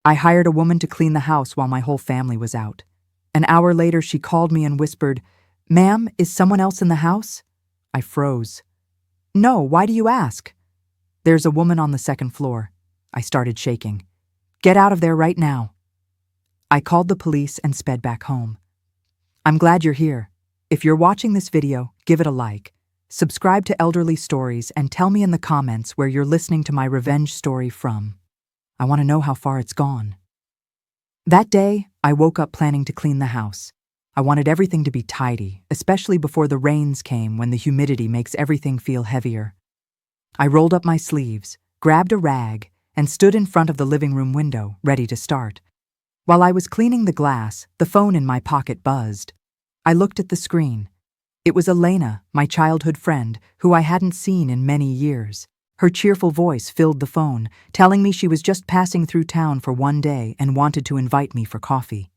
I hired a woman to clean the house while my whole family was out. An hour later, she called me and whispered, "Ma'am, is someone else in the house?" I froze. "No, why do you ask?" "There's a woman on the second floor." I started shaking. "Get out of there right now." I called the police and sped back home. I'm glad you're here. If you're watching this video, give it a like. Subscribe to Elderly Stories and tell me in the comments where you're listening to my revenge story from. I want to know how far it's gone. That day, I woke up planning to clean the house. I wanted everything to be tidy, especially before the rains came when the humidity makes everything feel heavier. I rolled up my sleeves, grabbed a rag, and stood in front of the living room window, ready to start. While I was cleaning the glass, the phone in my pocket buzzed. I looked at the screen. It was Elena, my childhood friend, who I hadn't seen in many years. Her cheerful voice filled the phone, telling me she was just passing through town for one day and wanted to invite me for coffee.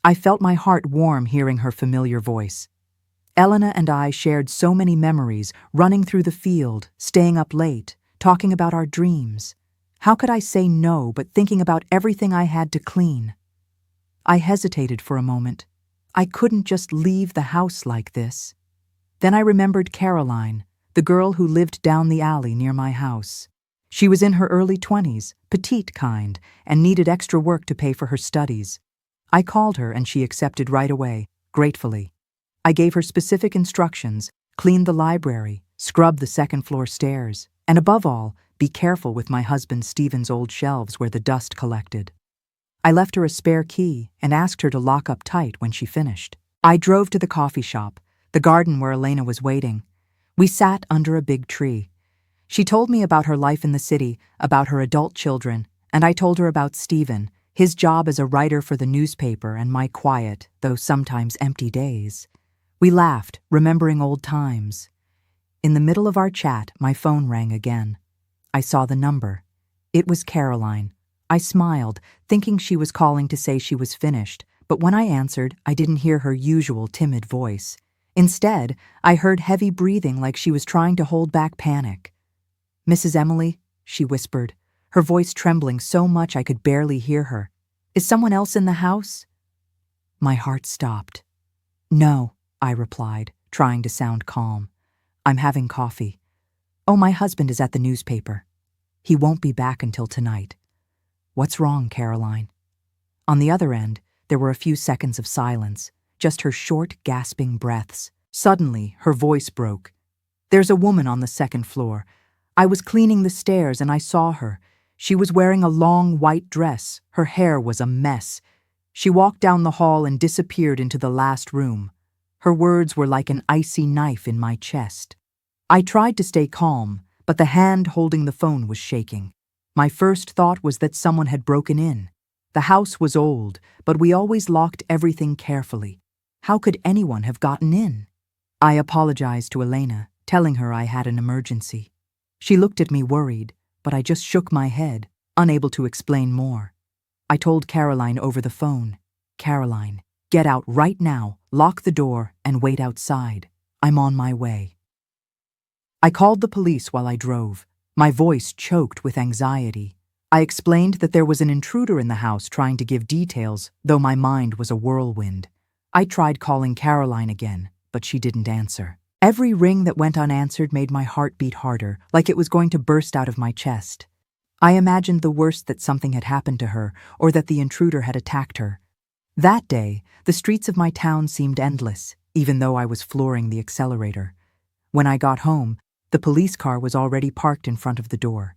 I felt my heart warm hearing her familiar voice. Elena and I shared so many memories, running through the field, staying up late, talking about our dreams. How could I say no but thinking about everything I had to clean? I hesitated for a moment. I couldn't just leave the house like this. Then I remembered Caroline, the girl who lived down the alley near my house. She was in her early 20s, petite kind, and needed extra work to pay for her studies. I called her and she accepted right away, gratefully. I gave her specific instructions: clean the library, scrub the second-floor stairs, and above all, be careful with my husband Stephen's old shelves where the dust collected. I left her a spare key and asked her to lock up tight when she finished. I drove to the coffee shop, the garden where Elena was waiting. We sat under a big tree. She told me about her life in the city, about her adult children, and I told her about Stephen, his job as a writer for the newspaper, and my quiet, though sometimes empty days. We laughed, remembering old times. In the middle of our chat, my phone rang again. I saw the number. It was Caroline. I smiled, thinking she was calling to say she was finished, but when I answered, I didn't hear her usual timid voice. Instead, I heard heavy breathing like she was trying to hold back panic. "Mrs. Emily," she whispered, her voice trembling so much I could barely hear her. "Is someone else in the house?" My heart stopped. "No," I replied, trying to sound calm. "I'm having coffee. Oh, my husband is at the newspaper. He won't be back until tonight." "What's wrong, Caroline?" On the other end, there were a few seconds of silence, just her short, gasping breaths. Suddenly, her voice broke. "There's a woman on the second floor. I was cleaning the stairs and I saw her. She was wearing a long white dress. Her hair was a mess. She walked down the hall and disappeared into the last room." Her words were like an icy knife in my chest. I tried to stay calm, but the hand holding the phone was shaking. My first thought was that someone had broken in. The house was old, but we always locked everything carefully. How could anyone have gotten in? I apologized to Elena, telling her I had an emergency. She looked at me worried, but I just shook my head, unable to explain more. I told Caroline over the phone, "Caroline, get out right now, lock the door, and wait outside. I'm on my way." I called the police while I drove. My voice choked with anxiety. I explained that there was an intruder in the house trying to give details, though my mind was a whirlwind. I tried calling Caroline again, but she didn't answer. Every ring that went unanswered made my heart beat harder, like it was going to burst out of my chest. I imagined the worst, that something had happened to her, or that the intruder had attacked her. That day, the streets of my town seemed endless, even though I was flooring the accelerator. When I got home, the police car was already parked in front of the door.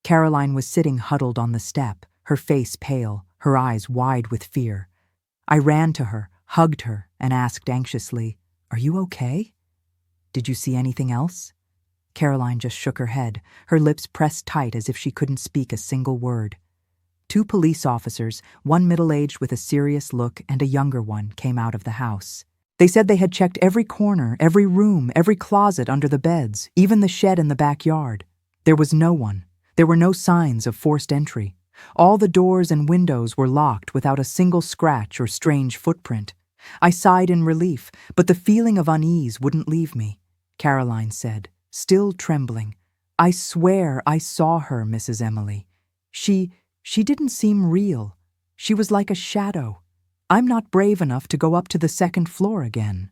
Caroline was sitting huddled on the step, her face pale, her eyes wide with fear. I ran to her, hugged her, and asked anxiously, "Are you okay? Did you see anything else?" Caroline just shook her head, her lips pressed tight as if she couldn't speak a single word. 2 police officers, one middle-aged with a serious look and a younger one, came out of the house. They said they had checked every corner, every room, every closet under the beds, even the shed in the backyard. There was no one. There were no signs of forced entry. All the doors and windows were locked without a single scratch or strange footprint. I sighed in relief, but the feeling of unease wouldn't leave me. Caroline said, still trembling, "I swear I saw her, Mrs. Emily. She She didn't seem real. She was like a shadow. I'm not brave enough to go up to the second floor again.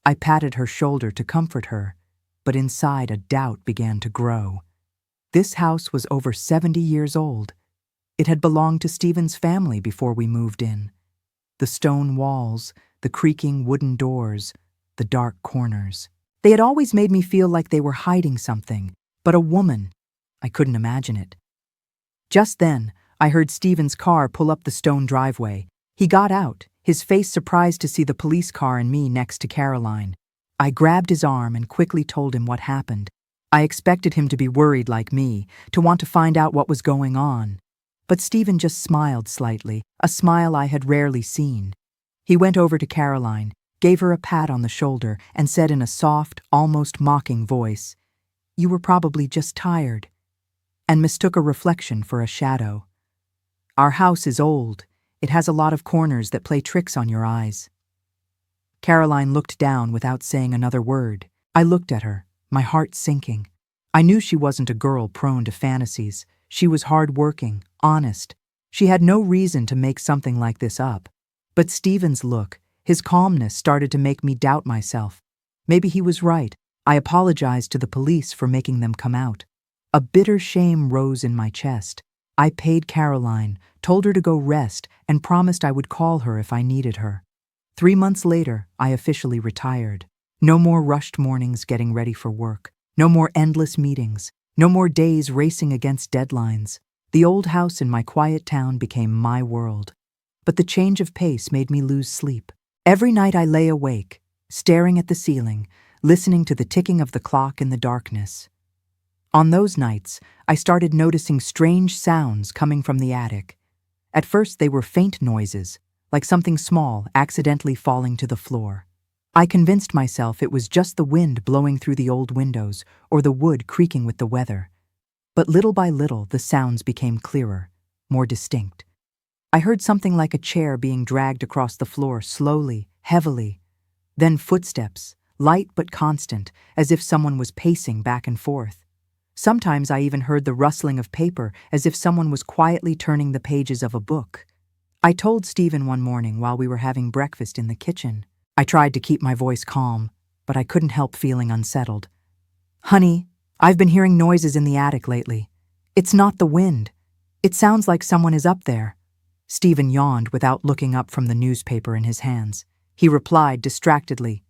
I patted her shoulder to comfort her, but inside a doubt began to grow. This house was over 70 years old. It had belonged to Stephen's family before we moved in. The stone walls, the creaking wooden doors, the dark corners. They had always made me feel like they were hiding something, but a woman, I couldn't imagine it. Just then, I heard Stephen's car pull up the stone driveway. He got out, his face surprised to see the police car and me next to Caroline. I grabbed his arm and quickly told him what happened. I expected him to be worried like me, to want to find out what was going on. But Stephen just smiled slightly, a smile I had rarely seen. He went over to Caroline, gave her a pat on the shoulder, and said in a soft, almost mocking voice, "You were probably just tired," and mistook a reflection for a shadow. "Our house is old. It has a lot of corners that play tricks on your eyes." Caroline looked down without saying another word. I looked at her, my heart sinking. I knew she wasn't a girl prone to fantasies. She was hard-working, honest. She had no reason to make something like this up. But Stephen's look, his calmness started to make me doubt myself. Maybe he was right. I apologized to the police for making them come out. A bitter shame rose in my chest. I paid Caroline, told her to go rest, and promised I would call her if I needed her. 3 months later, I officially retired. No more rushed mornings getting ready for work. No more endless meetings. No more days racing against deadlines. The old house in my quiet town became my world. But the change of pace made me lose sleep. Every night I lay awake, staring at the ceiling, listening to the ticking of the clock in the darkness. On those nights, I started noticing strange sounds coming from the attic. At first they were faint noises, like something small accidentally falling to the floor. I convinced myself it was just the wind blowing through the old windows or the wood creaking with the weather. But little by little, the sounds became clearer, more distinct. I heard something like a chair being dragged across the floor slowly, heavily. Then footsteps, light but constant, as if someone was pacing back and forth. Sometimes I even heard the rustling of paper, as if someone was quietly turning the pages of a book. I told Stephen one morning while we were having breakfast in the kitchen. I tried to keep my voice calm, but I couldn't help feeling unsettled. "Honey, I've been hearing noises in the attic lately. It's not the wind. It sounds like someone is up there." Stephen yawned without looking up from the newspaper in his hands. He replied distractedly,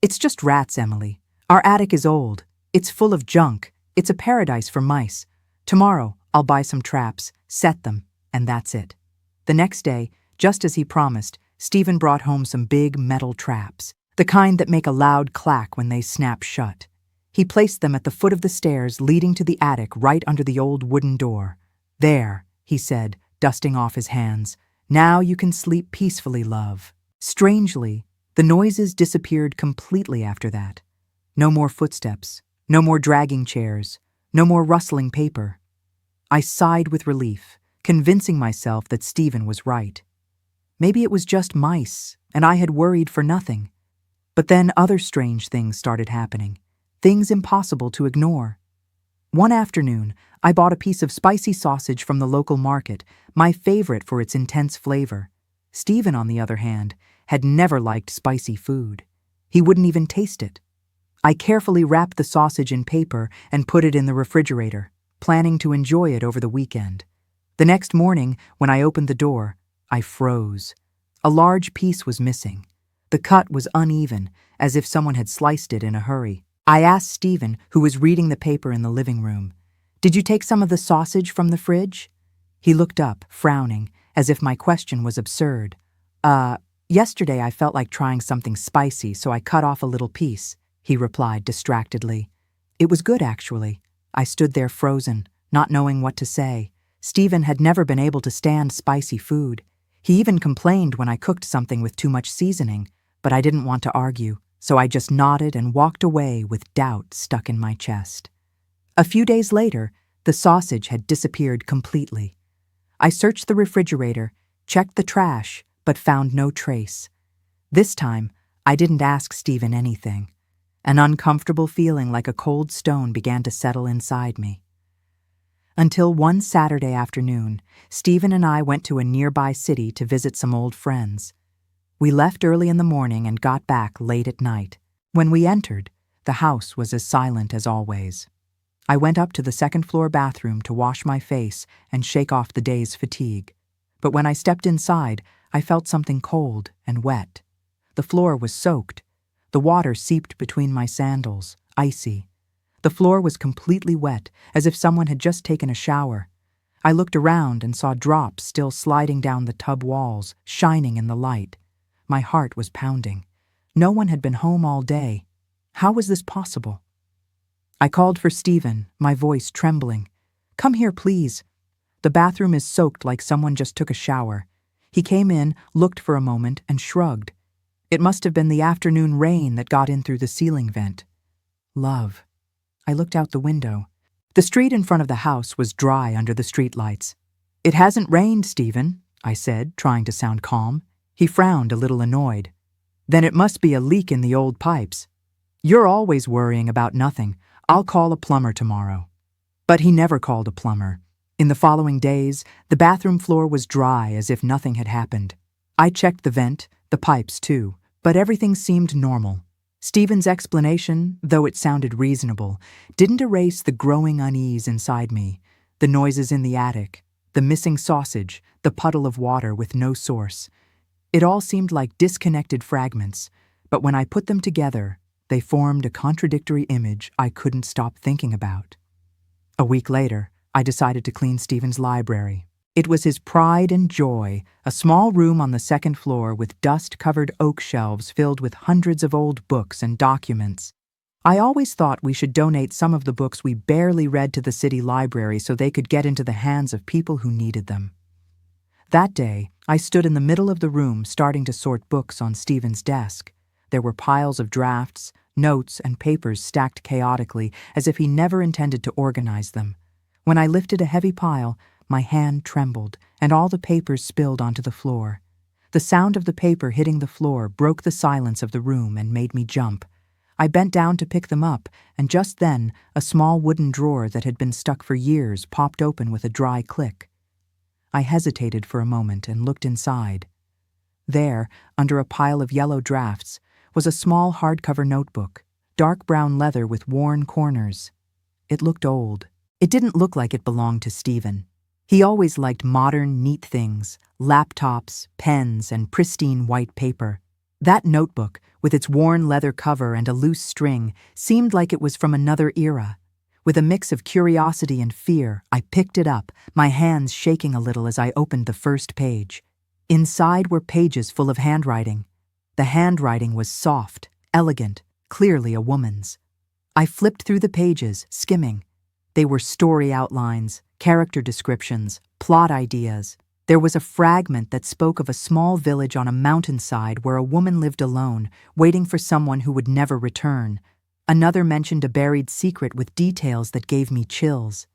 "It's just rats, Emily. Our attic is old. It's full of junk. It's a paradise for mice. Tomorrow, I'll buy some traps, set them, and that's it." The next day, just as he promised, Stephen brought home some big metal traps, the kind that make a loud clack when they snap shut. He placed them at the foot of the stairs leading to the attic right under the old wooden door. "There," he said, dusting off his hands. "Now you can sleep peacefully, love." Strangely, the noises disappeared completely after that. No more footsteps, no more dragging chairs, no more rustling paper. I sighed with relief, convincing myself that Stephen was right. Maybe it was just mice, and I had worried for nothing. But then other strange things started happening, things impossible to ignore. One afternoon, I bought a piece of spicy sausage from the local market, my favorite for its intense flavor. Stephen, on the other hand, had never liked spicy food. He wouldn't even taste it. I carefully wrapped the sausage in paper and put it in the refrigerator, planning to enjoy it over the weekend. The next morning, when I opened the door, I froze. A large piece was missing. The cut was uneven, as if someone had sliced it in a hurry. I asked Stephen, who was reading the paper in the living room, "Did you take some of the sausage from the fridge?" He looked up, frowning, as if my question was absurd. Yesterday I felt like trying something spicy, so I cut off a little piece," he replied distractedly. "It was good, actually." I stood there frozen, not knowing what to say. Stephen had never been able to stand spicy food. He even complained when I cooked something with too much seasoning, but I didn't want to argue, so I just nodded and walked away with doubt stuck in my chest. A few days later, the sausage had disappeared completely. I searched the refrigerator, checked the trash, but found no trace. This time, I didn't ask Stephen anything. An uncomfortable feeling like a cold stone began to settle inside me. Until one Saturday afternoon, Stephen and I went to a nearby city to visit some old friends. We left early in the morning and got back late at night. When we entered, the house was as silent as always. I went up to the second-floor bathroom to wash my face and shake off the day's fatigue. But when I stepped inside, I felt something cold and wet. The floor was soaked. The water seeped between my sandals, icy. The floor was completely wet, as if someone had just taken a shower. I looked around and saw drops still sliding down the tub walls, shining in the light. My heart was pounding. No one had been home all day. How was this possible? I called for Stephen, my voice trembling. "Come here, please." The bathroom is soaked like someone just took a shower. He came in, looked for a moment, and shrugged. It must have been the afternoon rain that got in through the ceiling vent. Love. I looked out the window. The street in front of the house was dry under the streetlights. "It hasn't rained, Stephen," I said, trying to sound calm. He frowned, a little annoyed. "Then it must be a leak in the old pipes. You're always worrying about nothing. I'll call a plumber tomorrow." But he never called a plumber. In the following days, the bathroom floor was dry as if nothing had happened. I checked the vent, the pipes too, but everything seemed normal. Stephen's explanation, though it sounded reasonable, didn't erase the growing unease inside me, the noises in the attic, the missing sausage, the puddle of water with no source. It all seemed like disconnected fragments, but when I put them together, they formed a contradictory image I couldn't stop thinking about. A week later, I decided to clean Stephen's library. It was his pride and joy, a small room on the second floor with dust-covered oak shelves filled with hundreds of old books and documents. I always thought we should donate some of the books we barely read to the city library so they could get into the hands of people who needed them. That day, I stood in the middle of the room starting to sort books on Stephen's desk. There were piles of drafts, notes, and papers stacked chaotically as if he never intended to organize them. When I lifted a heavy pile, my hand trembled, and all the papers spilled onto the floor. The sound of the paper hitting the floor broke the silence of the room and made me jump. I bent down to pick them up, and just then, a small wooden drawer that had been stuck for years popped open with a dry click. I hesitated for a moment and looked inside. There, under a pile of yellow drafts, was a small hardcover notebook, dark brown leather with worn corners. It looked old. It didn't look like it belonged to Stephen. He always liked modern, neat things, laptops, pens, and pristine white paper. That notebook, with its worn leather cover and a loose string, seemed like it was from another era. With a mix of curiosity and fear, I picked it up, my hands shaking a little as I opened the first page. Inside were pages full of handwriting. The handwriting was soft, elegant, clearly a woman's. I flipped through the pages, skimming. They were story outlines, character descriptions, plot ideas. There was a fragment that spoke of a small village on a mountainside where a woman lived alone, waiting for someone who would never return. Another mentioned a buried secret with details that gave me chills.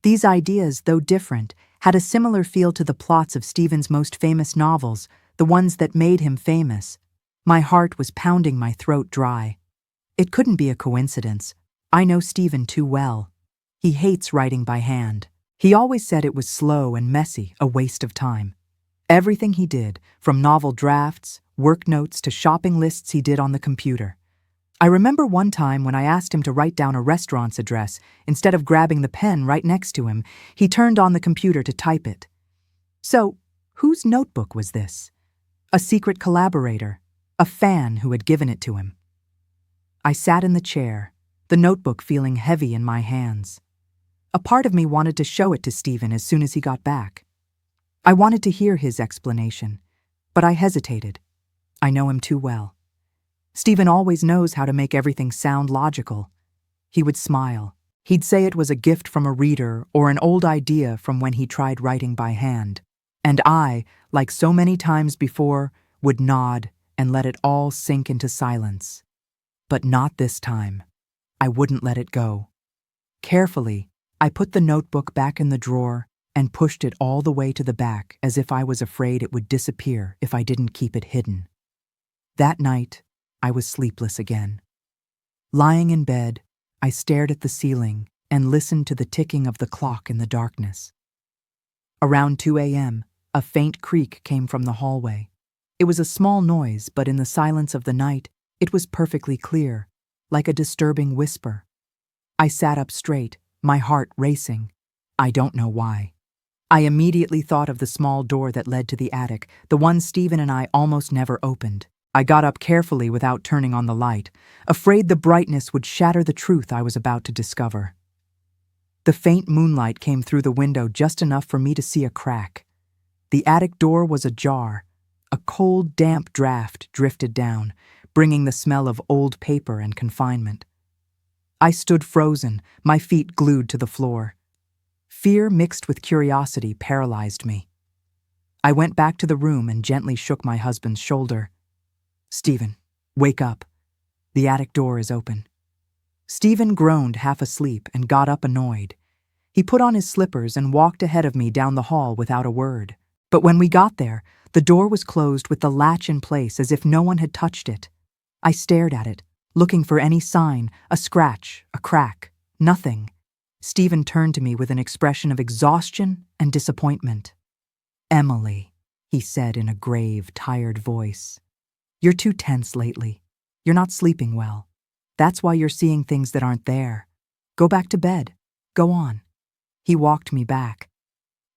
These ideas, though different, had a similar feel to the plots of Stephen's most famous novels, the ones that made him famous. My heart was pounding my throat dry. It couldn't be a coincidence. I know Stephen too well. He hates writing by hand. He always said it was slow and messy, a waste of time. Everything he did, from novel drafts, work notes to shopping lists, he did on the computer. I remember one time when I asked him to write down a restaurant's address, instead of grabbing the pen right next to him, he turned on the computer to type it. So, whose notebook was this? A secret collaborator, a fan who had given it to him. I sat in the chair, the notebook feeling heavy in my hands. A part of me wanted to show it to Stephen as soon as he got back. I wanted to hear his explanation, but I hesitated. I know him too well. Stephen always knows how to make everything sound logical. He would smile. He'd say it was a gift from a reader or an old idea from when he tried writing by hand. And I, like so many times before, would nod and let it all sink into silence. But not this time. I wouldn't let it go. Carefully, I put the notebook back in the drawer and pushed it all the way to the back as if I was afraid it would disappear if I didn't keep it hidden. That night, I was sleepless again. Lying in bed, I stared at the ceiling, and listened to the ticking of the clock in the darkness. Around 2 a.m., a faint creak came from the hallway. It was a small noise, but in the silence of the night, it was perfectly clear, like a disturbing whisper. I sat up straight, my heart racing. I don't know why. I immediately thought of the small door that led to the attic, the one Stephen and I almost never opened. I got up carefully without turning on the light, afraid the brightness would shatter the truth I was about to discover. The faint moonlight came through the window just enough for me to see a crack. The attic door was ajar. A cold, damp draft drifted down, bringing the smell of old paper and confinement. I stood frozen, my feet glued to the floor. Fear mixed with curiosity paralyzed me. I went back to the room and gently shook my husband's shoulder. "Stephen, wake up. The attic door is open." Stephen groaned half asleep and got up annoyed. He put on his slippers and walked ahead of me down the hall without a word. But when we got there, the door was closed with the latch in place as if no one had touched it. I stared at it, looking for any sign, a scratch, a crack. Nothing. Stephen turned to me with an expression of exhaustion and disappointment. "Emily," he said in a grave, tired voice. "You're too tense lately. You're not sleeping well. That's why you're seeing things that aren't there. Go back to bed. Go on." He walked me back.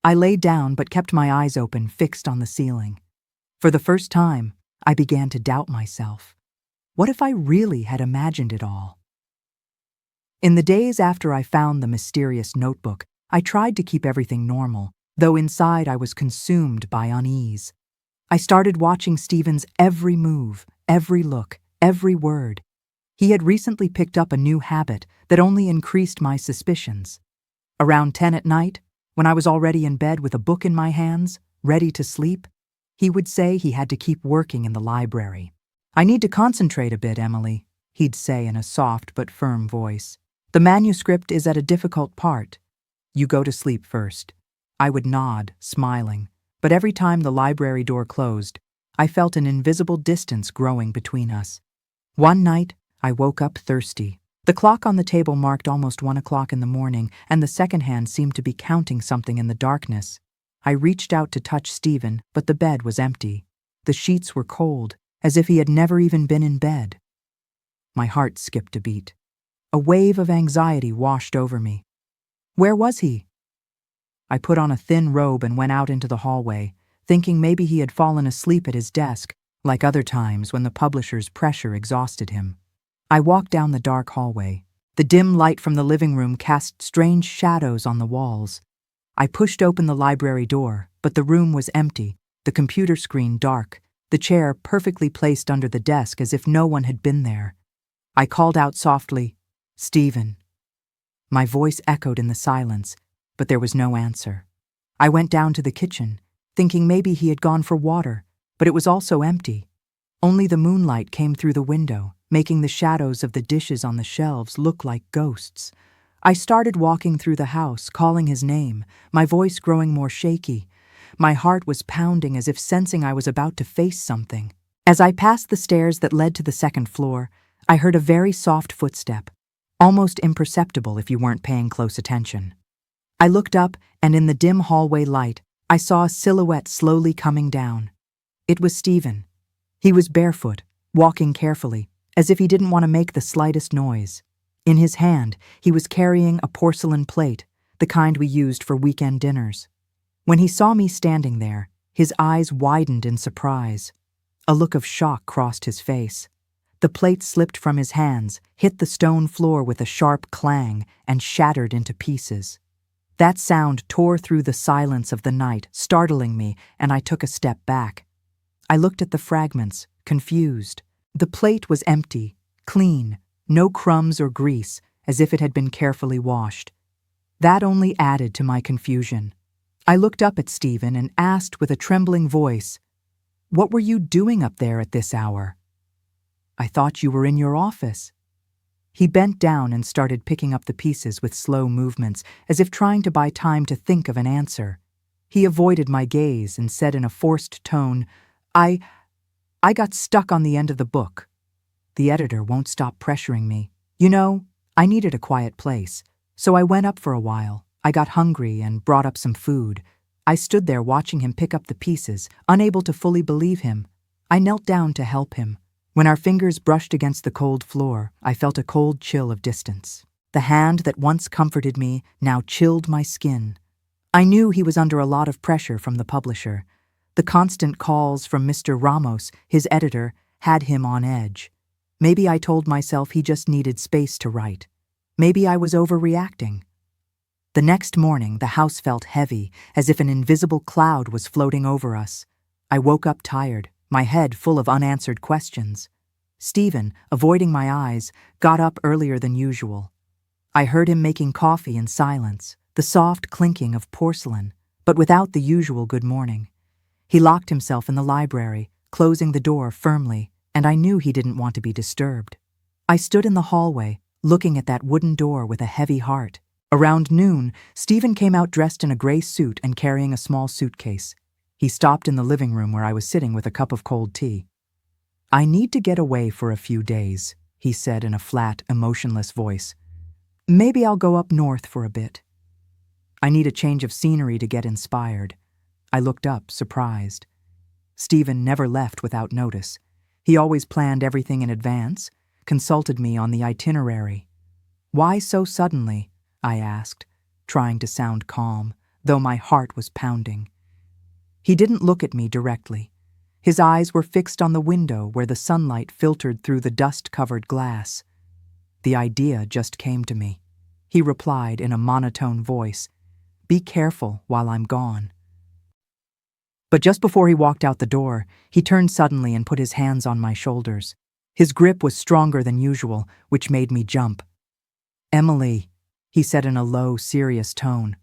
I lay down but kept my eyes open, fixed on the ceiling. For the first time, I began to doubt myself. What if I really had imagined it all? In the days after I found the mysterious notebook, I tried to keep everything normal, though inside I was consumed by unease. I started watching Stephen's every move, every look, every word. He had recently picked up a new habit that only increased my suspicions. Around 10 at night, when I was already in bed with a book in my hands, ready to sleep, he would say he had to keep working in the library. "I need to concentrate a bit, Emily," he'd say in a soft but firm voice. "The manuscript is at a difficult part. You go to sleep first." I would nod, smiling, but every time the library door closed, I felt an invisible distance growing between us. One night, I woke up thirsty. The clock on the table marked almost 1 o'clock in the morning, and the second hand seemed to be counting something in the darkness. I reached out to touch Stephen, but the bed was empty. The sheets were cold, as if he had never even been in bed. My heart skipped a beat. A wave of anxiety washed over me. Where was he? I put on a thin robe and went out into the hallway, thinking maybe he had fallen asleep at his desk, like other times when the publisher's pressure exhausted him. I walked down the dark hallway. The dim light from the living room cast strange shadows on the walls. I pushed open the library door, but the room was empty, the computer screen dark, the chair perfectly placed under the desk as if no one had been there. I called out softly, "Stephen." My voice echoed in the silence, but there was no answer. I went down to the kitchen, thinking maybe he had gone for water, but it was also empty. Only the moonlight came through the window, making the shadows of the dishes on the shelves look like ghosts. I started walking through the house, calling his name, my voice growing more shaky. My heart was pounding as if sensing I was about to face something. As I passed the stairs that led to the second floor, I heard a very soft footstep, almost imperceptible if you weren't paying close attention. I looked up, and in the dim hallway light, I saw a silhouette slowly coming down. It was Stephen. He was barefoot, walking carefully, as if he didn't want to make the slightest noise. In his hand, he was carrying a porcelain plate, the kind we used for weekend dinners. When he saw me standing there, his eyes widened in surprise. A look of shock crossed his face. The plate slipped from his hands, hit the stone floor with a sharp clang, and shattered into pieces. That sound tore through the silence of the night, startling me, and I took a step back. I looked at the fragments, confused. The plate was empty, clean, no crumbs or grease, as if it had been carefully washed. That only added to my confusion. I looked up at Stephen and asked with a trembling voice, "What were you doing up there at this hour?" "I thought you were in your office." He bent down and started picking up the pieces with slow movements, as if trying to buy time to think of an answer. He avoided my gaze and said in a forced tone, I got stuck on the end of the book. The editor won't stop pressuring me. You know, I needed a quiet place. So I went up for a while. I got hungry and brought up some food. I stood there watching him pick up the pieces, unable to fully believe him. I knelt down to help him. When our fingers brushed against the cold floor, I felt a cold chill of distance. The hand that once comforted me now chilled my skin. I knew he was under a lot of pressure from the publisher. The constant calls from Mr. Ramos, his editor, had him on edge. Maybe I told myself he just needed space to write. Maybe I was overreacting. The next morning, the house felt heavy, as if an invisible cloud was floating over us. I woke up tired, my head full of unanswered questions. Stephen, avoiding my eyes, got up earlier than usual. I heard him making coffee in silence, the soft clinking of porcelain, but without the usual good morning. He locked himself in the library, closing the door firmly, and I knew he didn't want to be disturbed. I stood in the hallway, looking at that wooden door with a heavy heart. Around noon, Stephen came out dressed in a gray suit and carrying a small suitcase. He stopped in the living room where I was sitting with a cup of cold tea. "I need to get away for a few days," he said in a flat, emotionless voice. "Maybe I'll go up north for a bit. I need a change of scenery to get inspired." I looked up, surprised. Stephen never left without notice. He always planned everything in advance, consulted me on the itinerary. "Why so suddenly?" I asked, trying to sound calm, though my heart was pounding. He didn't look at me directly. His eyes were fixed on the window where the sunlight filtered through the dust-covered glass. "The idea just came to me." He replied in a monotone voice, "Be careful while I'm gone." But just before he walked out the door, he turned suddenly and put his hands on my shoulders. His grip was stronger than usual, which made me jump. "Emily," he said in a low, serious tone,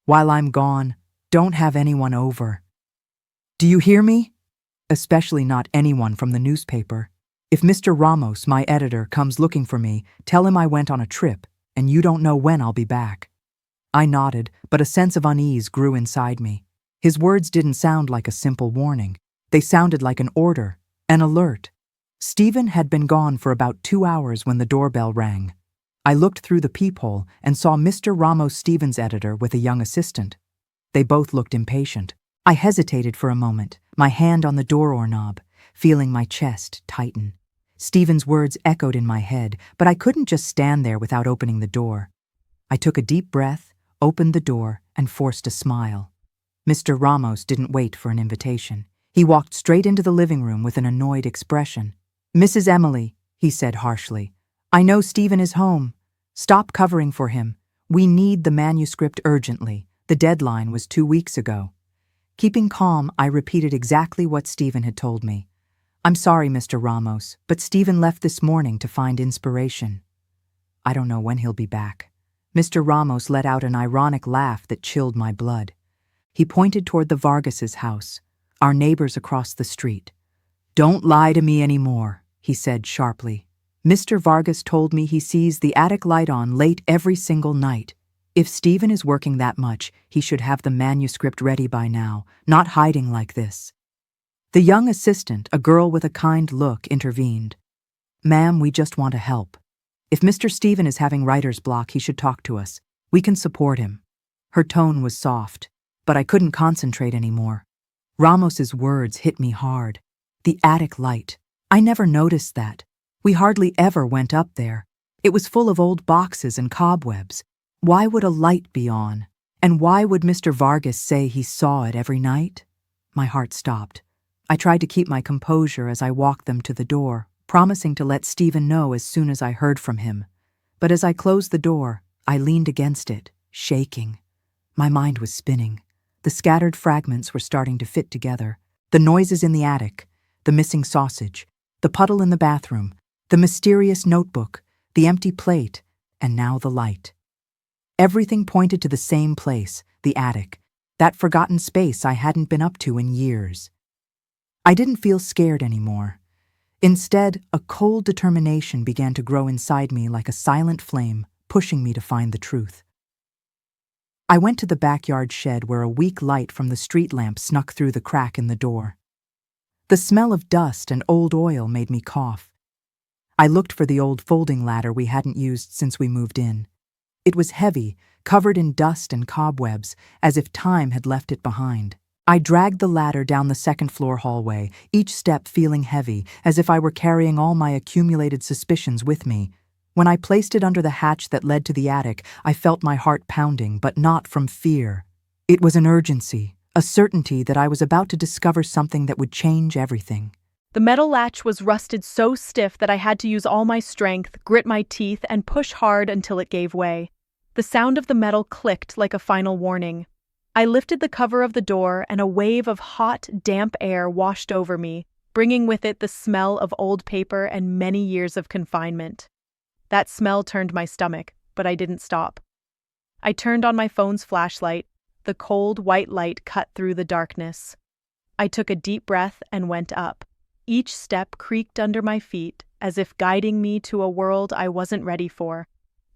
"while I'm gone, don't have anyone over. Do you hear me? Especially not anyone from the newspaper. If Mr. Ramos, my editor, comes looking for me, tell him I went on a trip, and you don't know when I'll be back." I nodded, but a sense of unease grew inside me. His words didn't sound like a simple warning. They sounded like an order, an alert. Stephen had been gone for about 2 hours when the doorbell rang. I looked through the peephole and saw Mr. Ramos, Stephen's editor, with a young assistant. They both looked impatient. I hesitated for a moment, my hand on the door knob, feeling my chest tighten. Stephen's words echoed in my head, but I couldn't just stand there without opening the door. I took a deep breath, opened the door, and forced a smile. Mr. Ramos didn't wait for an invitation. He walked straight into the living room with an annoyed expression. "Mrs. Emily," he said harshly, "I know Stephen is home. Stop covering for him. We need the manuscript urgently. The deadline was 2 weeks ago." Keeping calm, I repeated exactly what Stephen had told me. "I'm sorry, Mr. Ramos, but Stephen left this morning to find inspiration. I don't know when he'll be back." Mr. Ramos let out an ironic laugh that chilled my blood. He pointed toward the Vargas' house, our neighbors across the street. "Don't lie to me anymore," he said sharply. "Mr. Vargas told me he sees the attic light on late every single night. If Stephen is working that much, he should have the manuscript ready by now, not hiding like this." The young assistant, a girl with a kind look, intervened. "Ma'am, we just want to help. If Mr. Stephen is having writer's block, he should talk to us. We can support him." Her tone was soft, but I couldn't concentrate anymore. Ramos's words hit me hard. The attic light. I never noticed that. We hardly ever went up there. It was full of old boxes and cobwebs. Why would a light be on? And why would Mr. Vargas say he saw it every night? My heart stopped. I tried to keep my composure as I walked them to the door, promising to let Stephen know as soon as I heard from him. But as I closed the door, I leaned against it, shaking. My mind was spinning. The scattered fragments were starting to fit together. The noises in the attic, the missing sausage, the puddle in the bathroom, the mysterious notebook, the empty plate, and now the light. Everything pointed to the same place, the attic, that forgotten space I hadn't been up to in years. I didn't feel scared anymore. Instead, a cold determination began to grow inside me like a silent flame, pushing me to find the truth. I went to the backyard shed where a weak light from the street lamp snuck through the crack in the door. The smell of dust and old oil made me cough. I looked for the old folding ladder we hadn't used since we moved in. It was heavy, covered in dust and cobwebs, as if time had left it behind. I dragged the ladder down the second-floor hallway, each step feeling heavy, as if I were carrying all my accumulated suspicions with me. When I placed it under the hatch that led to the attic, I felt my heart pounding, but not from fear. It was an urgency, a certainty that I was about to discover something that would change everything. The metal latch was rusted so stiff that I had to use all my strength, grit my teeth, and push hard until it gave way. The sound of the metal clicked like a final warning. I lifted the cover of the door, and a wave of hot, damp air washed over me, bringing with it the smell of old paper and many years of confinement. That smell turned my stomach, but I didn't stop. I turned on my phone's flashlight. The cold, white light cut through the darkness. I took a deep breath and went up. Each step creaked under my feet, as if guiding me to a world I wasn't ready for.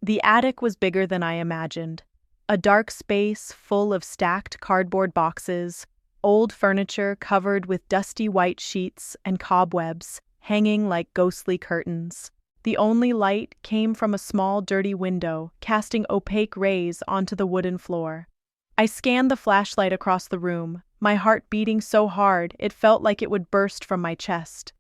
The attic was bigger than I imagined. A dark space full of stacked cardboard boxes, old furniture covered with dusty white sheets and cobwebs, hanging like ghostly curtains. The only light came from a small, dirty window, casting opaque rays onto the wooden floor. I scanned the flashlight across the room, my heart beating so hard it felt like it would burst from my chest.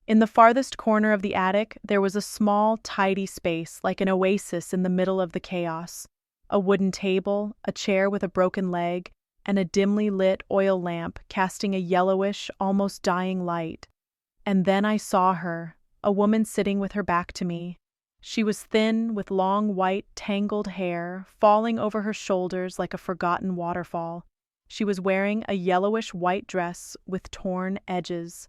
In the farthest corner of the attic, there was a small, tidy space like an oasis in the middle of the chaos. A wooden table, a chair with a broken leg, and a dimly lit oil lamp casting a yellowish, almost dying light. And then I saw her, a woman sitting with her back to me. She was thin, with long, white, tangled hair falling over her shoulders like a forgotten waterfall. She was wearing a yellowish-white dress with torn edges.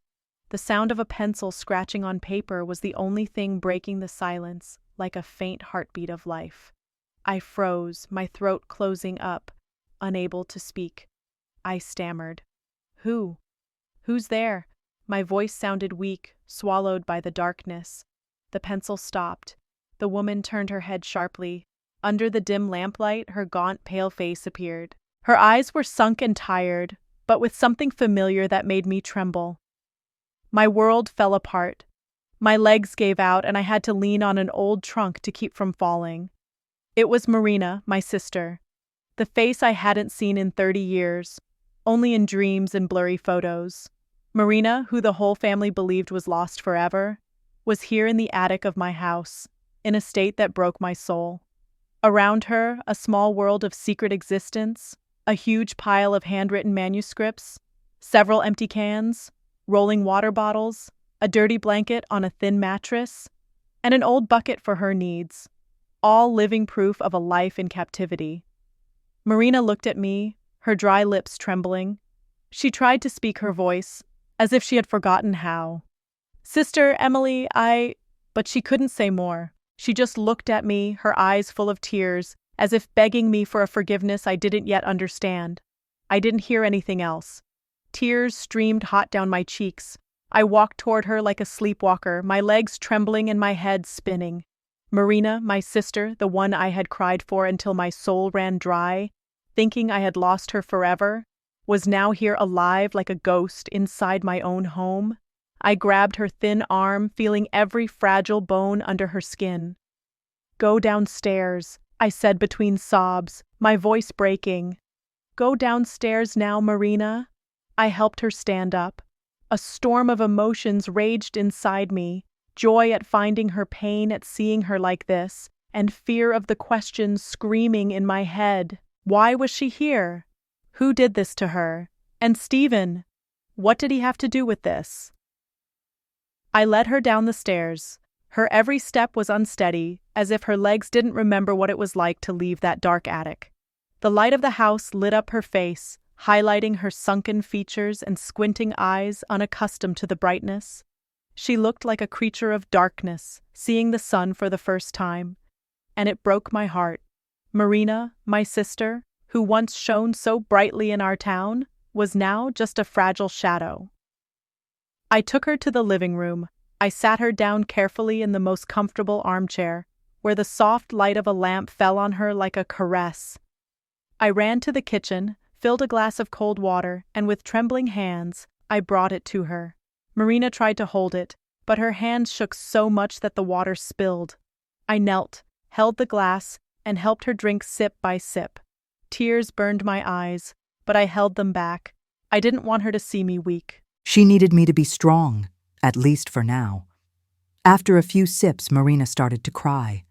The sound of a pencil scratching on paper was the only thing breaking the silence, like a faint heartbeat of life. I froze, my throat closing up, unable to speak. I stammered. "Who? Who's there?" My voice sounded weak, swallowed by the darkness. The pencil stopped. The woman turned her head sharply. Under the dim lamplight, her gaunt, pale face appeared. Her eyes were sunk and tired, but with something familiar that made me tremble. My world fell apart. My legs gave out, and I had to lean on an old trunk to keep from falling. It was Marina, my sister. The face I hadn't seen in 30 years, only in dreams and blurry photos. Marina, who the whole family believed was lost forever, was here in the attic of my house, in a state that broke my soul. Around her, a small world of secret existence, a huge pile of handwritten manuscripts, several empty cans, rolling water bottles, a dirty blanket on a thin mattress, and an old bucket for her needs, all living proof of a life in captivity. Marina looked at me, her dry lips trembling. She tried to speak her voice, as if she had forgotten how. "Sister Emily, But she couldn't say more. She just looked at me, her eyes full of tears, as if begging me for a forgiveness I didn't yet understand. I didn't hear anything else. Tears streamed hot down my cheeks. I walked toward her like a sleepwalker, my legs trembling and my head spinning. Marina, my sister, the one I had cried for until my soul ran dry, thinking I had lost her forever, was now here alive like a ghost inside my own home. I grabbed her thin arm, feeling every fragile bone under her skin. "Go downstairs," I said between sobs, my voice breaking. "Go downstairs now, Marina." I helped her stand up. A storm of emotions raged inside me, joy at finding her, pain at seeing her like this, and fear of the questions screaming in my head. Why was she here? Who did this to her? And Stephen? What did he have to do with this? I led her down the stairs. Her every step was unsteady, as if her legs didn't remember what it was like to leave that dark attic. The light of the house lit up her face, highlighting her sunken features and squinting eyes unaccustomed to the brightness. She looked like a creature of darkness, seeing the sun for the first time. And it broke my heart. Marina, my sister, who once shone so brightly in our town, was now just a fragile shadow. I took her to the living room. I sat her down carefully in the most comfortable armchair, where the soft light of a lamp fell on her like a caress. I ran to the kitchen, filled a glass of cold water, and with trembling hands, I brought it to her. Marina tried to hold it, but her hands shook so much that the water spilled. I knelt, held the glass, and helped her drink sip by sip. Tears burned my eyes, but I held them back. I didn't want her to see me weak. She needed me to be strong, at least for now. After a few sips, Marina started to cry.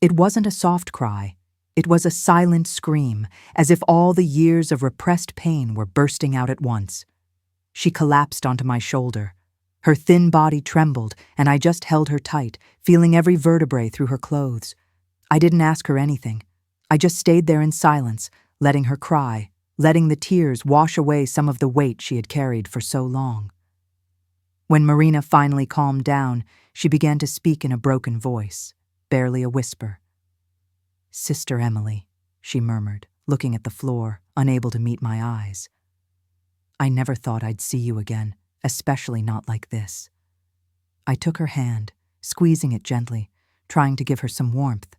It wasn't a soft cry. It was a silent scream, as if all the years of repressed pain were bursting out at once. She collapsed onto my shoulder. Her thin body trembled, and I just held her tight, feeling every vertebrae through her clothes. I didn't ask her anything. I just stayed there in silence, letting her cry, letting the tears wash away some of the weight she had carried for so long. When Marina finally calmed down, she began to speak in a broken voice, barely a whisper. "Sister Emily," she murmured, looking at the floor, unable to meet my eyes. "I never thought I'd see you again, especially not like this." I took her hand, squeezing it gently, trying to give her some warmth.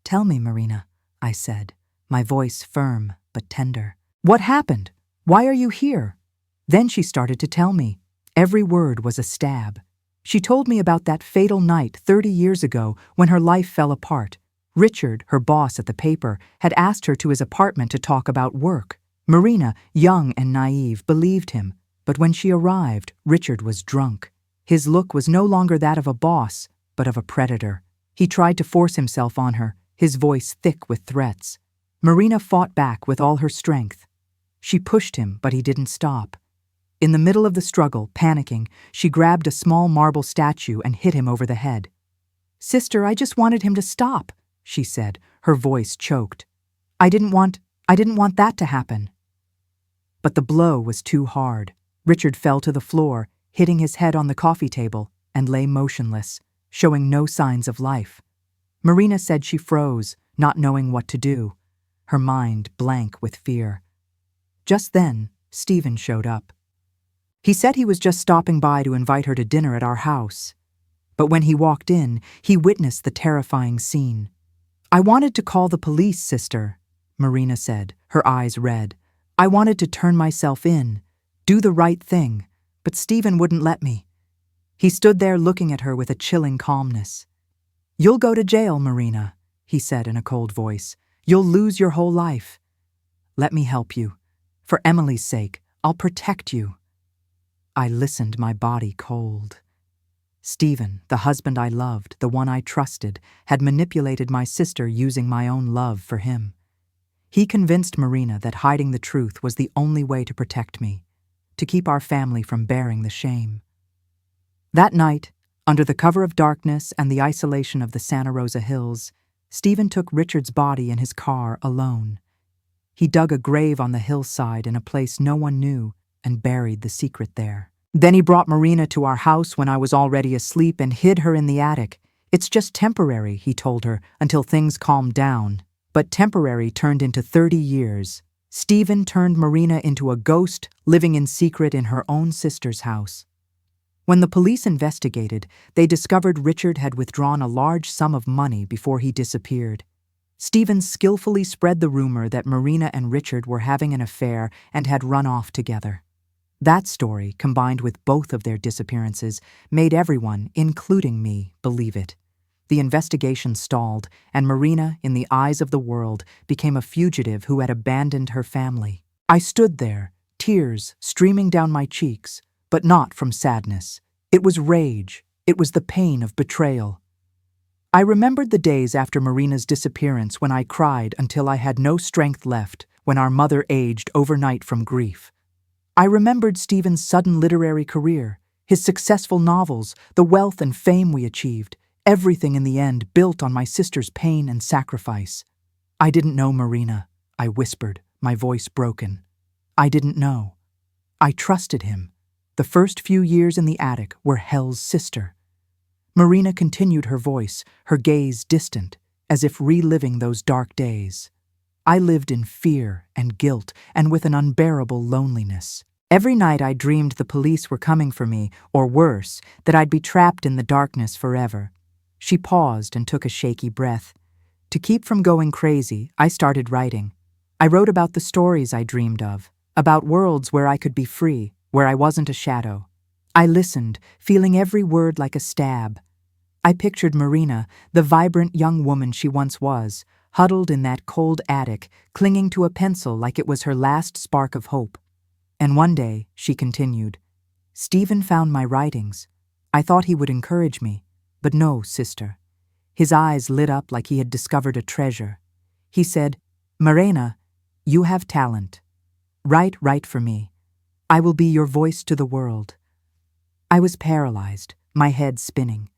"Tell me, Marina," I said, my voice firm but tender. "What happened? Why are you here?" Then she started to tell me. Every word was a stab. She told me about that fatal night 30 years ago when her life fell apart. Richard, her boss at the paper, had asked her to his apartment to talk about work. Marina, young and naive, believed him. But when she arrived, Richard was drunk. His look was no longer that of a boss, but of a predator. He tried to force himself on her, his voice thick with threats. Marina fought back with all her strength. She pushed him, but he didn't stop. In the middle of the struggle, panicking, she grabbed a small marble statue and hit him over the head. "Sister, I just wanted him to stop," she said, her voice choked. I didn't want that to happen." But the blow was too hard. Richard fell to the floor, hitting his head on the coffee table, and lay motionless, showing no signs of life. Marina said she froze, not knowing what to do, her mind blank with fear. Just then, Stephen showed up. He said he was just stopping by to invite her to dinner at our house. But when he walked in, he witnessed the terrifying scene. "I wanted to call the police, sister," Marina said, her eyes red. "I wanted to turn myself in, do the right thing, but Stephen wouldn't let me." He stood there looking at her with a chilling calmness. "You'll go to jail, Marina," he said in a cold voice. "You'll lose your whole life. Let me help you. For Emily's sake, I'll protect you." I listened, my body cold. Stephen, the husband I loved, the one I trusted, had manipulated my sister using my own love for him. He convinced Marina that hiding the truth was the only way to protect me, to keep our family from bearing the shame. That night, under the cover of darkness and the isolation of the Santa Rosa Hills, Stephen took Richard's body in his car alone. He dug a grave on the hillside in a place no one knew and buried the secret there. Then he brought Marina to our house when I was already asleep and hid her in the attic. "It's just temporary," he told her, "until things calmed down." But temporary turned into 30 years. Stephen turned Marina into a ghost living in secret in her own sister's house. When the police investigated, they discovered Richard had withdrawn a large sum of money before he disappeared. Stephen skillfully spread the rumor that Marina and Richard were having an affair and had run off together. That story, combined with both of their disappearances, made everyone, including me, believe it. The investigation stalled, and Marina, in the eyes of the world, became a fugitive who had abandoned her family. I stood there, tears streaming down my cheeks, but not from sadness. It was rage. It was the pain of betrayal. I remembered the days after Marina's disappearance when I cried until I had no strength left, when our mother aged overnight from grief. I remembered Stephen's sudden literary career, his successful novels, the wealth and fame we achieved, everything in the end built on my sister's pain and sacrifice. "I didn't know Marina," I whispered, my voice broken. "I didn't know. I trusted him. The first few years in the attic were hell's sister." Marina continued her voice, her gaze distant, as if reliving those dark days. I lived in fear and guilt and with an unbearable loneliness. Every night I dreamed the police were coming for me, or worse, that I'd be trapped in the darkness forever. She paused and took a shaky breath. To keep from going crazy, I started writing. I wrote about the stories I dreamed of, about worlds where I could be free, where I wasn't a shadow. I listened, feeling every word like a stab. I pictured Marina, the vibrant young woman she once was, huddled in that cold attic, clinging to a pencil like it was her last spark of hope. And one day, she continued, Stephen found my writings. I thought he would encourage me, but no, sister. His eyes lit up like he had discovered a treasure. He said, Marina, you have talent. Write for me. I will be your voice to the world. I was paralyzed, my head spinning.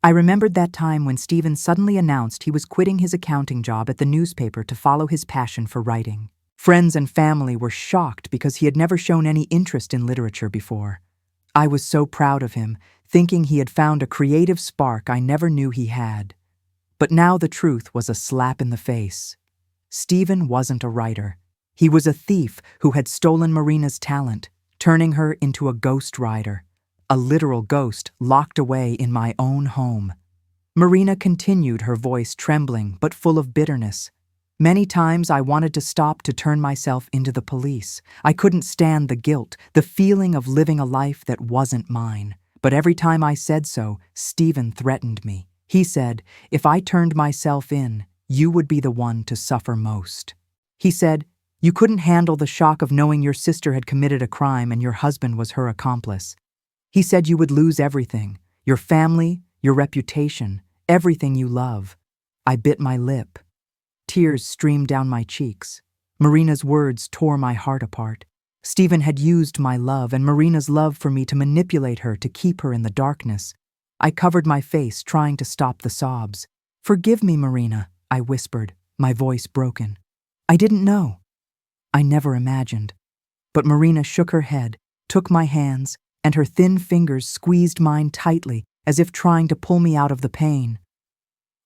I remembered that time when Stephen suddenly announced he was quitting his accounting job at the newspaper to follow his passion for writing. Friends and family were shocked because he had never shown any interest in literature before. I was so proud of him, thinking he had found a creative spark I never knew he had. But now the truth was a slap in the face. Stephen wasn't a writer. He was a thief who had stolen Marina's talent, turning her into a ghost writer, a literal ghost locked away in my own home. Marina continued, her voice trembling but full of bitterness. Many times I wanted to stop to turn myself into the police. I couldn't stand the guilt, the feeling of living a life that wasn't mine. But every time I said so, Stephen threatened me. He said, if I turned myself in, you would be the one to suffer most. He said, you couldn't handle the shock of knowing your sister had committed a crime and your husband was her accomplice. He said you would lose everything, your family, your reputation, everything you love. I bit my lip. Tears streamed down my cheeks. Marina's words tore my heart apart. Stephen had used my love and Marina's love for me to manipulate her to keep her in the darkness. I covered my face, trying to stop the sobs. Forgive me, Marina, I whispered, my voice broken. I didn't know. I never imagined. But Marina shook her head, took my hands, and her thin fingers squeezed mine tightly as if trying to pull me out of the pain.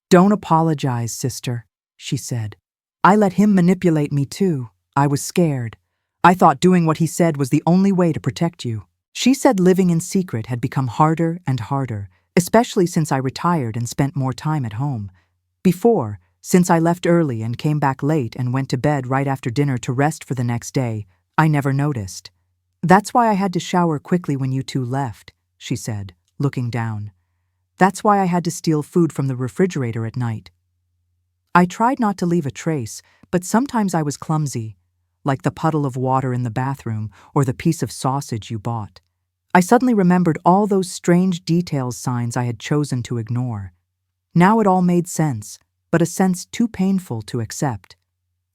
Don't apologize, sister, she said. I let him manipulate me too. I was scared. I thought doing what he said was the only way to protect you. She said living in secret had become harder and harder, especially since I retired and spent more time at home. Before, since I left early and came back late and went to bed right after dinner to rest for the next day, I never noticed. That's why I had to shower quickly when you two left, she said, looking down. That's why I had to steal food from the refrigerator at night. I tried not to leave a trace, but sometimes I was clumsy, like the puddle of water in the bathroom or the piece of sausage you bought. I suddenly remembered all those strange details signs I had chosen to ignore. Now it all made sense, but a sense too painful to accept.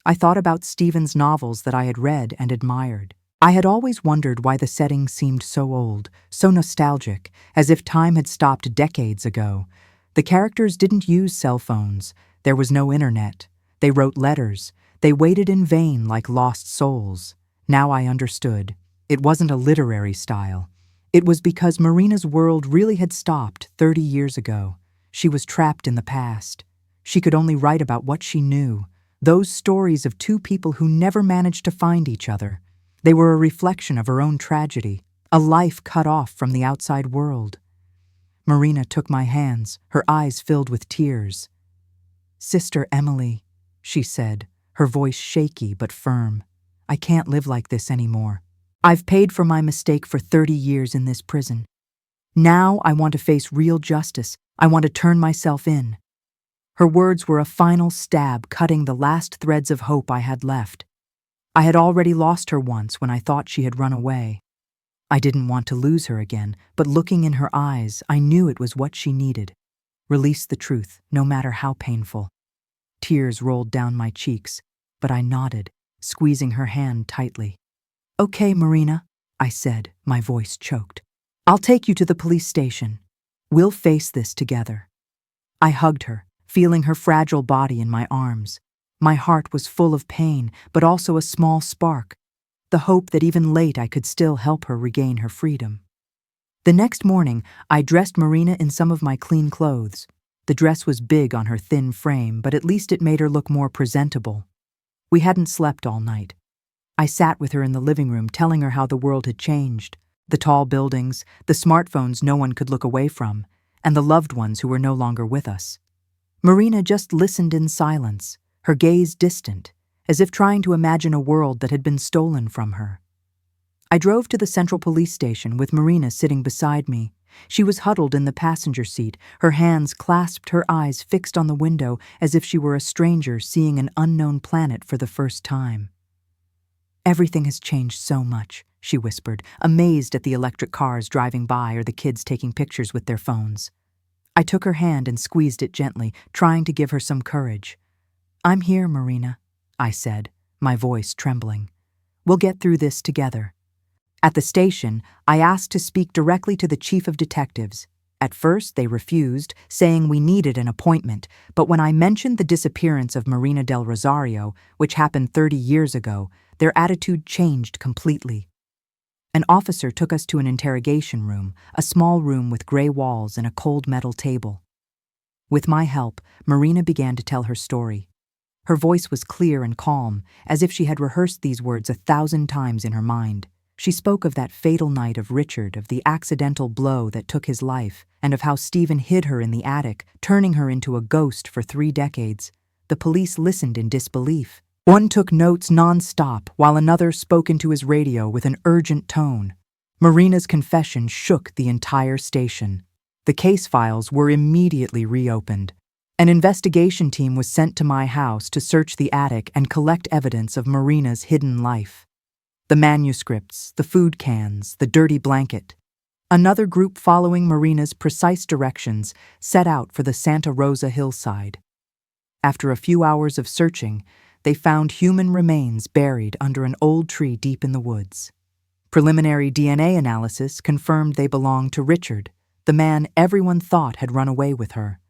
I thought about Stephen's novels that I had read and admired. I had always wondered why the setting seemed so old, so nostalgic, as if time had stopped decades ago. The characters didn't use cell phones. There was no internet. They wrote letters. They waited in vain like lost souls. Now I understood. It wasn't a literary style. It was because Marina's world really had stopped 30 years ago. She was trapped in the past. She could only write about what she knew, those stories of two people who never managed to find each other. They were a reflection of her own tragedy, a life cut off from the outside world. Marina took my hands, her eyes filled with tears. Sister Emily, she said, her voice shaky but firm. I can't live like this anymore. I've paid for my mistake for 30 years in this prison. Now I want to face real justice. I want to turn myself in. Her words were a final stab cutting the last threads of hope I had left. I had already lost her once when I thought she had run away. I didn't want to lose her again, but looking in her eyes, I knew it was what she needed. Release the truth, no matter how painful. Tears rolled down my cheeks, but I nodded, squeezing her hand tightly. Okay, Marina, I said, my voice choked. I'll take you to the police station. We'll face this together. I hugged her, feeling her fragile body in my arms. My heart was full of pain, but also a small spark, the hope that even late I could still help her regain her freedom. The next morning, I dressed Marina in some of my clean clothes. The dress was big on her thin frame, but at least it made her look more presentable. We hadn't slept all night. I sat with her in the living room, telling her how the world had changed. The tall buildings, the smartphones no one could look away from, and the loved ones who were no longer with us. Marina just listened in silence, her gaze distant, as if trying to imagine a world that had been stolen from her. I drove to the Central Police Station with Marina sitting beside me. She was huddled in the passenger seat, her hands clasped, her eyes fixed on the window as if she were a stranger seeing an unknown planet for the first time. "Everything has changed so much," she whispered, amazed at the electric cars driving by or the kids taking pictures with their phones. I took her hand and squeezed it gently, trying to give her some courage. "I'm here, Marina," I said, my voice trembling. "We'll get through this together." At the station, I asked to speak directly to the chief of detectives. At first, they refused, saying we needed an appointment, but when I mentioned the disappearance of Marina del Rosario, which happened 30 years ago, their attitude changed completely. An officer took us to an interrogation room, a small room with gray walls and a cold metal table. With my help, Marina began to tell her story. Her voice was clear and calm, as if she had rehearsed these words 1,000 times in her mind. She spoke of that fatal night of Richard, of the accidental blow that took his life, and of how Stephen hid her in the attic, turning her into a ghost for 3 decades. The police listened in disbelief. One took notes non-stop, while another spoke into his radio with an urgent tone. Marina's confession shook the entire station. The case files were immediately reopened. An investigation team was sent to my house to search the attic and collect evidence of Marina's hidden life. The manuscripts, the food cans, the dirty blanket. Another group following Marina's precise directions set out for the Santa Rosa hillside. After a few hours of searching, they found human remains buried under an old tree deep in the woods. Preliminary DNA analysis confirmed they belonged to Richard, the man everyone thought had run away with her.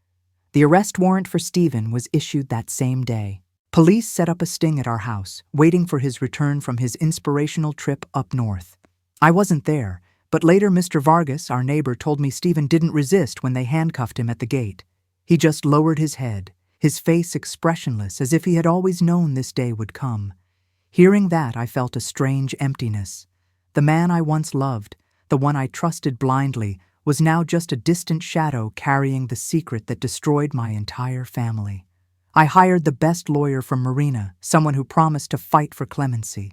The arrest warrant for Stephen was issued that same day. Police set up a sting at our house, waiting for his return from his inspirational trip up north. I wasn't there, but later Mr. Vargas, our neighbor, told me Stephen didn't resist when they handcuffed him at the gate. He just lowered his head, his face expressionless, as if he had always known this day would come. Hearing that, I felt a strange emptiness. The man I once loved, the one I trusted blindly, was now just a distant shadow carrying the secret that destroyed my entire family. I hired the best lawyer from Marina, someone who promised to fight for clemency.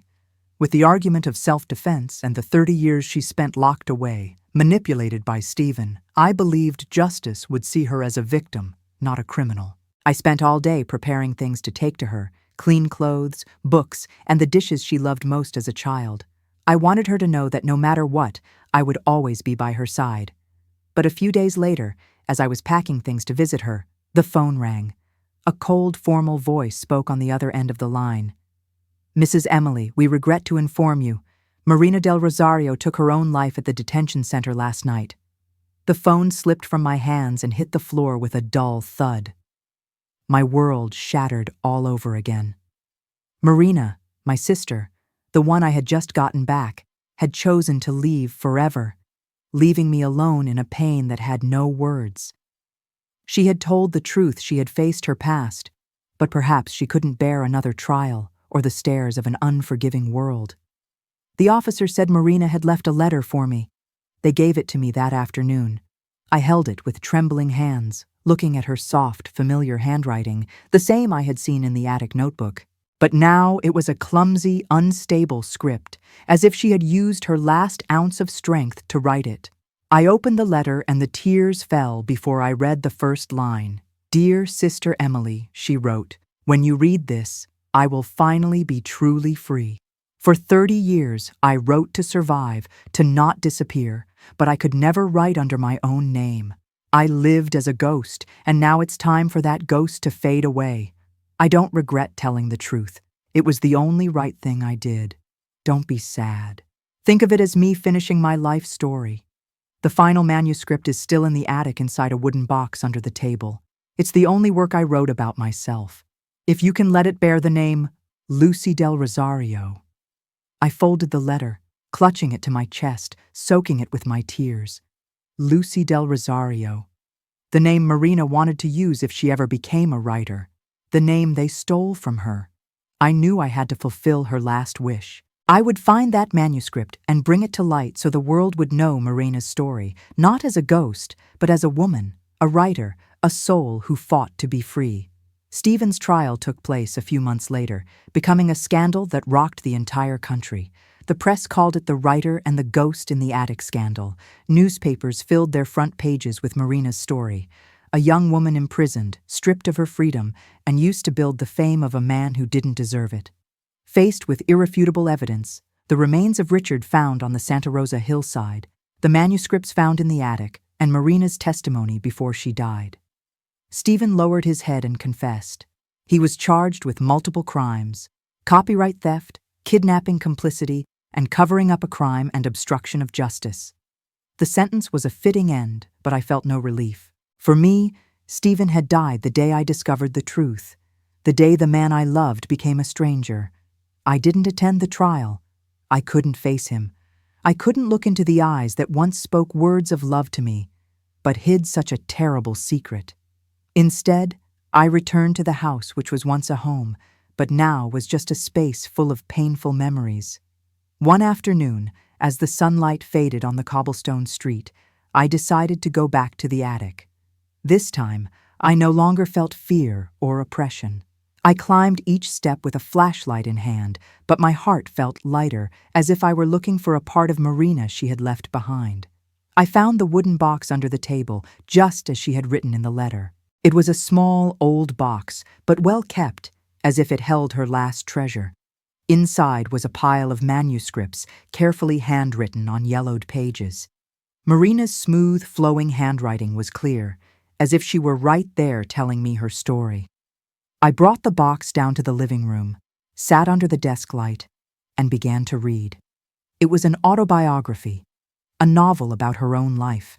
With the argument of self-defense and the 30 years she spent locked away, manipulated by Stephen, I believed justice would see her as a victim, not a criminal. I spent all day preparing things to take to her, clean clothes, books, and the dishes she loved most as a child. I wanted her to know that no matter what, I would always be by her side. But a few days later, as I was packing things to visit her, the phone rang. A cold, formal voice spoke on the other end of the line. "Mrs. Emily, we regret to inform you, Marina del Rosario took her own life at the detention center last night." The phone slipped from my hands and hit the floor with a dull thud. My world shattered all over again. Marina, my sister, the one I had just gotten back, had chosen to leave forever, leaving me alone in a pain that had no words. She had told the truth she had faced her past, but perhaps she couldn't bear another trial or the stares of an unforgiving world. The officer said Marina had left a letter for me. They gave it to me that afternoon. I held it with trembling hands, looking at her soft, familiar handwriting, the same I had seen in the attic notebook. But now it was a clumsy, unstable script, as if she had used her last ounce of strength to write it. I opened the letter and the tears fell before I read the first line. "Dear Sister Emily," she wrote, "when you read this, I will finally be truly free. For 30 years, I wrote to survive, to not disappear, but I could never write under my own name. I lived as a ghost, and now it's time for that ghost to fade away. I don't regret telling the truth. It was the only right thing I did. Don't be sad. Think of it as me finishing my life story. The final manuscript is still in the attic inside a wooden box under the table. It's the only work I wrote about myself. If you can let it bear the name Lucy del Rosario." I folded the letter, clutching it to my chest, soaking it with my tears. Lucy del Rosario. The name Marina wanted to use if she ever became a writer. The name they stole from her. I knew I had to fulfill her last wish. I would find that manuscript and bring it to light so the world would know Marina's story, not as a ghost, but as a woman, a writer, a soul who fought to be free. Stephen's trial took place a few months later, becoming a scandal that rocked the entire country. The press called it the writer and the ghost in the attic scandal. Newspapers filled their front pages with Marina's story. A young woman imprisoned, stripped of her freedom, and used to build the fame of a man who didn't deserve it. Faced with irrefutable evidence, the remains of Richard found on the Santa Rosa hillside, the manuscripts found in the attic, and Marina's testimony before she died. Stephen lowered his head and confessed. He was charged with multiple crimes: copyright theft, kidnapping complicity, and covering up a crime and obstruction of justice. The sentence was a fitting end, but I felt no relief. For me, Stephen had died the day I discovered the truth, the day the man I loved became a stranger. I didn't attend the trial. I couldn't face him. I couldn't look into the eyes that once spoke words of love to me, but hid such a terrible secret. Instead, I returned to the house which was once a home, but now was just a space full of painful memories. One afternoon, as the sunlight faded on the cobblestone street, I decided to go back to the attic. This time, I no longer felt fear or oppression. I climbed each step with a flashlight in hand, but my heart felt lighter, as if I were looking for a part of Marina she had left behind. I found the wooden box under the table, just as she had written in the letter. It was a small, old box, but well kept, as if it held her last treasure. Inside was a pile of manuscripts, carefully handwritten on yellowed pages. Marina's smooth, flowing handwriting was clear, as if she were right there telling me her story. I brought the box down to the living room, sat under the desk light, and began to read. It was an autobiography, a novel about her own life.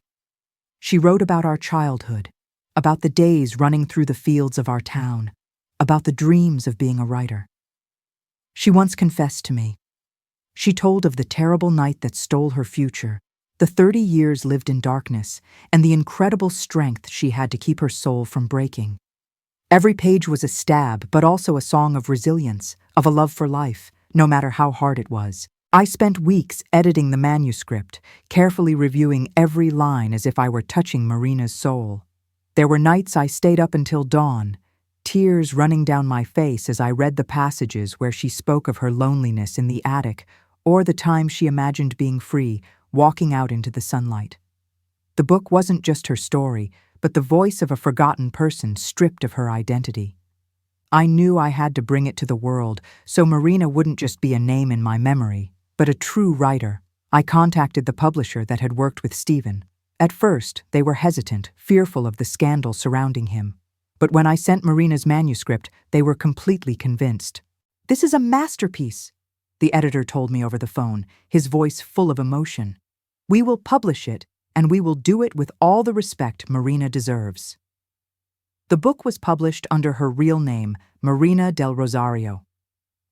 She wrote about our childhood, about the days running through the fields of our town, about the dreams of being a writer. She once confessed to me. She told of the terrible night that stole her future, the 30 years lived in darkness, and the incredible strength she had to keep her soul from breaking. Every page was a stab, but also a song of resilience, of a love for life, no matter how hard it was. I spent weeks editing the manuscript, carefully reviewing every line as if I were touching Marina's soul. There were nights I stayed up until dawn, tears running down my face as I read the passages where she spoke of her loneliness in the attic, or the time she imagined being free, walking out into the sunlight. The book wasn't just her story, but the voice of a forgotten person stripped of her identity. I knew I had to bring it to the world, so Marina wouldn't just be a name in my memory, but a true writer. I contacted the publisher that had worked with Stephen. At first, they were hesitant, fearful of the scandal surrounding him. But when I sent Marina's manuscript, they were completely convinced. "This is a masterpiece," the editor told me over the phone, his voice full of emotion. "We will publish it, and we will do it with all the respect Marina deserves." The book was published under her real name, Marina del Rosario.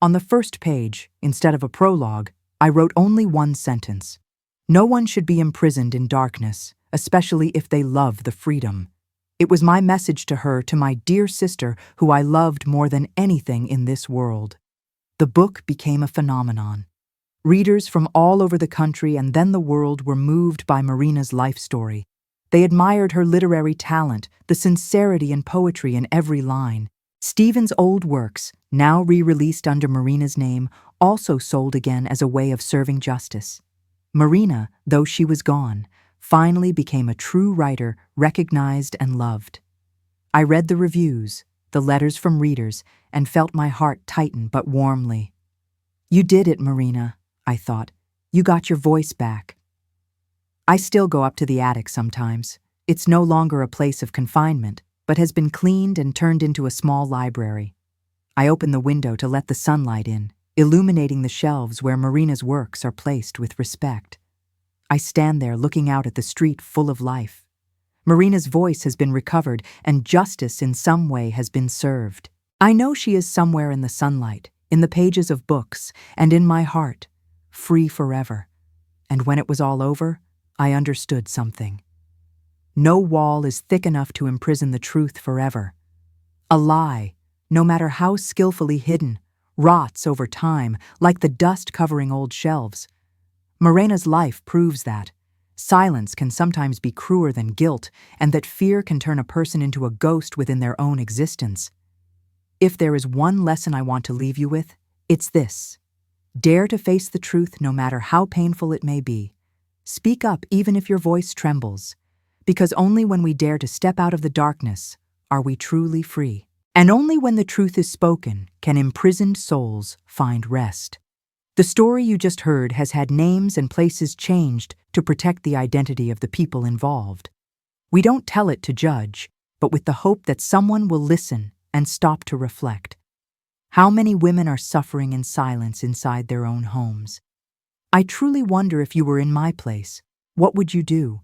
On the first page, instead of a prologue, I wrote only one sentence. No one should be imprisoned in darkness, especially if they love the freedom. It was my message to her, to my dear sister, who I loved more than anything in this world. The book became a phenomenon. Readers from all over the country and then the world were moved by Marina's life story. They admired her literary talent, the sincerity and poetry in every line. Stephen's old works, now re-released under Marina's name, also sold again as a way of serving justice. Marina, though she was gone, finally became a true writer, recognized and loved. I read the reviews, the letters from readers, and felt my heart tighten but warmly. "You did it, Marina," I thought. "You got your voice back." I still go up to the attic sometimes. It's no longer a place of confinement, but has been cleaned and turned into a small library. I open the window to let the sunlight in, illuminating the shelves where Marina's works are placed with respect. I stand there looking out at the street full of life. Marina's voice has been recovered, and justice in some way has been served. I know she is somewhere in the sunlight, in the pages of books, and in my heart, free forever. And when it was all over, I understood something. No wall is thick enough to imprison the truth forever. A lie, no matter how skillfully hidden, rots over time, like the dust covering old shelves. Marina's life proves that. Silence can sometimes be crueler than guilt, and that fear can turn a person into a ghost within their own existence. If there is one lesson I want to leave you with, it's this. Dare to face the truth no matter how painful it may be. Speak up even if your voice trembles, because only when we dare to step out of the darkness are we truly free. And only when the truth is spoken can imprisoned souls find rest. The story you just heard has had names and places changed to protect the identity of the people involved. We don't tell it to judge, but with the hope that someone will listen and stop to reflect. How many women are suffering in silence inside their own homes? I truly wonder if you were in my place, what would you do?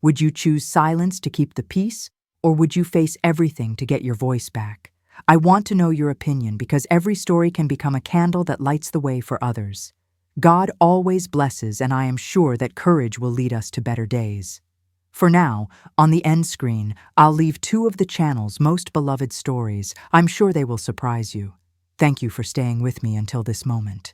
Would you choose silence to keep the peace, or would you face everything to get your voice back? I want to know your opinion because every story can become a candle that lights the way for others. God always blesses, and I am sure that courage will lead us to better days. For now, on the end screen, I'll leave 2 of the channel's most beloved stories. I'm sure they will surprise you. Thank you for staying with me until this moment.